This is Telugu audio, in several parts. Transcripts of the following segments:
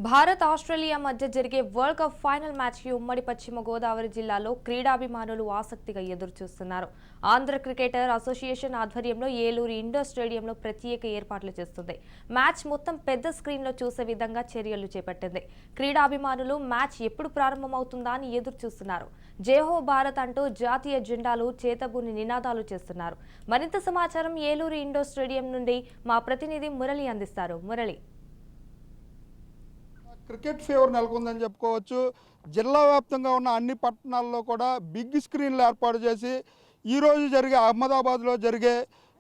భారత్ ఆస్ట్రేలియా మధ్య జరిగే వరల్డ్ కప్ ఫైనల్ మ్యాచ్ కి ఉమ్మడి పశ్చిమ గోదావరి జిల్లాలో క్రీడాభిమానులు ఆసక్తిగా ఎదురుచూస్తున్నారు. ఆంధ్ర క్రికెటర్ అసోసియేషన్ ఆధ్వర్యంలో ఏలూరు ఇండోర్ స్టేడియంలో ప్రత్యేక ఏర్పాట్లు చేస్తుంది. మ్యాచ్ మొత్తం పెద్ద స్క్రీన్లో చూసే విధంగా చర్యలు చేపట్టింది. క్రీడాభిమానులు మ్యాచ్ ఎప్పుడు ప్రారంభమవుతుందా అని ఎదురుచూస్తున్నారు. జయహో భారత్ అంటూ జాతీయ జెండాలు చేతబూని నినాదాలు చేస్తున్నారు. మరింత సమాచారం ఏలూరు ఇండోర్ స్టేడియం నుండి మా ప్రతినిధి మురళి అందిస్తారు. మురళి, క్రికెట్ ఫీవర్ నెలకొందని చెప్పుకోవచ్చు. జిల్లా వ్యాప్తంగా ఉన్న అన్ని పట్టణాల్లో కూడా బిగ్ స్క్రీన్లు ఏర్పాటు చేసి ఈరోజు జరిగే అహ్మదాబాద్లో జరిగే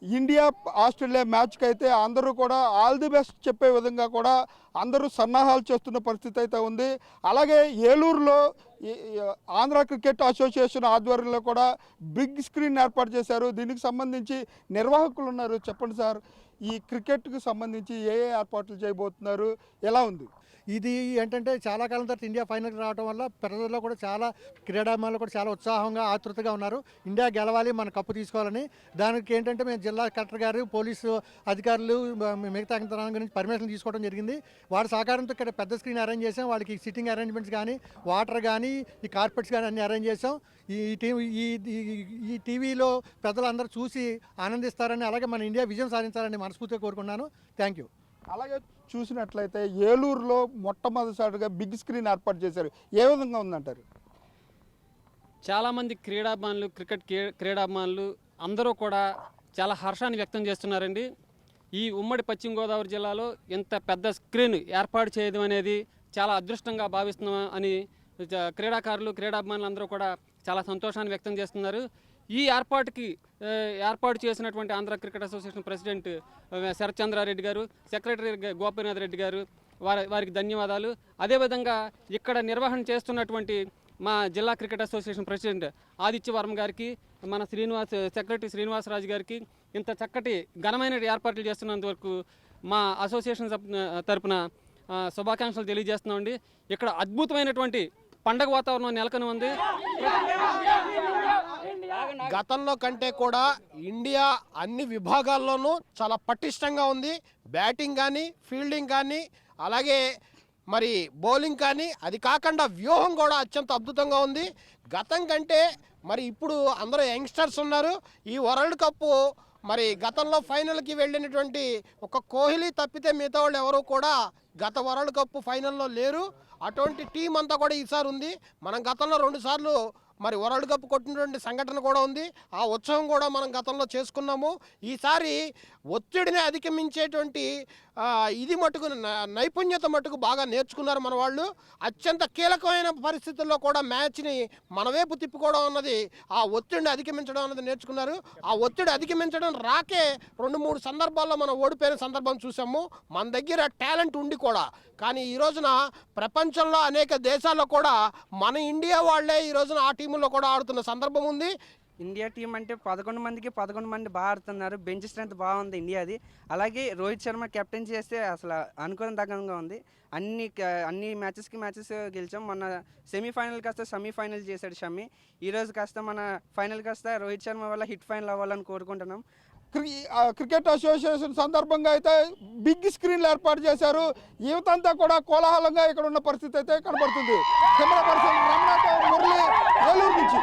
ఇండియా ఆస్ట్రేలియా మ్యాచ్కి అయితే అందరూ కూడా ఆల్ ది బెస్ట్ చెప్పే విధంగా కూడా అందరూ సన్నాహాలు చేస్తున్న పరిస్థితి అయితే ఉంది. అలాగే ఏలూరులో ఆంధ్ర క్రికెట్ అసోసియేషన్ ఆధ్వర్యంలో కూడా బిగ్ స్క్రీన్ ఏర్పాటు చేశారు. దీనికి సంబంధించి నిర్వాహకులు ఉన్నారు. చెప్పండి సార్, ఈ క్రికెట్కి సంబంధించి ఏ ఏర్పాట్లు చేయబోతున్నారు, ఎలా ఉంది? ఇది ఏంటంటే చాలా కాలం తర్వాత ఇండియా ఫైనల్కి రావడం వల్ల ప్రజల్లో కూడా చాలా క్రీడాభిమానులు కూడా చాలా ఉత్సాహంగా ఆతృతగా ఉన్నారు. ఇండియా గెలవాలి, మన కప్పు తీసుకోవాలని. దానికి ఏంటంటే మేము జిల్లా కలెక్టర్ గారు, పోలీసు అధికారులు, మిగతా యంత్రాంగం గురించి పర్మిషన్ తీసుకోవడం జరిగింది. వాడి సహకారంతో ఇక్కడ పెద్ద స్క్రీన్ అరేంజ్ చేసాం. వాళ్ళకి సిట్టింగ్ అరేంజ్మెంట్స్ కానీ, వాటర్ కానీ, ఈ కార్పెట్స్ కానీ అన్ని అరేంజ్ చేసాం. ఈ టీవీలో ప్రజలందరూ చూసి ఆనందిస్తారని, అలాగే మన ఇండియా విజయం సాధించాలని మనస్ఫూర్తిగా కోరుకున్నాను. Thank you. అలాగే చూసినట్లయితే ఏలూరులో మొట్టమొదటిసారిగా బిగ్ స్క్రీన్ ఏర్పాటు చేశారు. ఏ విధంగా ఉందంటారు? చాలామంది క్రీడాభిమానులు, క్రికెట్ క్రీడాభిమానులు అందరూ కూడా చాలా హర్షాన్ని వ్యక్తం చేస్తున్నారండి. ఈ ఉమ్మడి పశ్చిమ గోదావరి జిల్లాలో ఇంత పెద్ద స్క్రీన్ ఏర్పాటు చేయడం అనేది చాలా అదృష్టంగా భావిస్తున్నాం అని క్రీడాకారులు, క్రీడాభిమానులు అందరూ కూడా చాలా సంతోషాన్ని వ్యక్తం చేస్తున్నారు. ఈ ఏర్పాటు చేసినటువంటి Andhra cricket association president Sarath Chandra Reddy గారు, సెక్రటరీ గోపీనాథ్ రెడ్డి గారు, వారికి ధన్యవాదాలు. అదేవిధంగా ఇక్కడ నిర్వహణ చేస్తున్నటువంటి మా జిల్లా cricket association president Aditya Varma గారికి, మన సెక్రటరీ శ్రీనివాసరాజు గారికి ఇంత చక్కటి ఘనమైన ఏర్పాట్లు చేస్తున్నందుకు మా అసోసియేషన్ తరపున శుభాకాంక్షలు తెలియజేస్తున్నామండి. ఇక్కడ అద్భుతమైనటువంటి పండగ వాతావరణం నెలకొని ఉంది. గతంలో కంటే కూడా ఇండియా అన్ని విభాగాల్లోనూ చాలా పటిష్టంగా ఉంది. బ్యాటింగ్ కానీ, ఫీల్డింగ్ కానీ, అలాగే మరి బౌలింగ్ కానీ, అది కాకుండా వ్యూహం కూడా అత్యంత అద్భుతంగా ఉంది. గతం కంటే మరి ఇప్పుడు అందరూ యంగ్స్టర్స్ ఉన్నారు. ఈ వరల్డ్ కప్పు మరి గతంలో ఫైనల్కి వెళ్ళినటువంటి ఒక కోహ్లీ తప్పితే మిగతా వాళ్ళు ఎవరు కూడా గత వరల్డ్ కప్ ఫైనల్లో లేరు. అటువంటి టీం అంతా కూడా ఈసారి ఉంది. మనం గతంలో 2 సార్లు మరి వరల్డ్ కప్ కొట్టినటువంటి సంఘటన కూడా ఉంది. ఆ ఉత్సవం కూడా మనం గతంలో చేసుకున్నాము. ఈసారి ఒత్తిడిని అధిగమించేటువంటి ఇది మటుకు నైపుణ్యత మటుకు బాగా నేర్చుకున్నారు మన వాళ్ళు. అత్యంత కీలకమైన పరిస్థితుల్లో కూడా మ్యాచ్ని మన వైపు తిప్పుకోవడం అన్నది, ఆ ఒత్తిడిని అధిగమించడం అన్నది నేర్చుకున్నారు. ఆ ఒత్తిడి అధిగమించడం రాకే 2-3 సందర్భాల్లో మనం ఓడిపోయిన సందర్భం చూసాము. మన దగ్గర టాలెంట్ ఉండి కూడా. కానీ ఈ రోజున ప్రపంచంలో అనేక దేశాల్లో కూడా మన ఇండియా వాళ్ళే ఈ రోజున ఆ టీముల్లో కూడా ఆడుతున్న సందర్భం ఉంది. ఇండియా టీం అంటే 11 మందికి 11 మంది బాగా ఆడుతున్నారు. బెంచ్ స్ట్రెంత్ బాగుంది ఇండియాది. అలాగే రోహిత్ శర్మ కెప్టెన్ చేస్తే అసలు అనుకోదగ్గంగా ఉంది. అన్ని మ్యాచెస్ గెలిచాం. మన సెమీఫైనల్ కాస్త సెమీఫైనల్ చేశాడు షమి. ఈరోజు కాస్త మన ఫైనల్ కాస్త రోహిత్ శర్మ వల్ల హిట్ ఫైనల్ అవ్వాలని కోరుకుంటున్నాం. క్రికెట్ అసోసియేషన్ సందర్భంగా అయితే బిగ్ స్క్రీన్లు ఏర్పాటు చేశారు. యువత అంతా కూడా కోలాహలంగా ఇక్కడ ఉన్న పరిస్థితి అయితే కనబడుతుంది. కెమెరా పర్సన్ రమణతో మురళి, ఏలూరు నుంచి.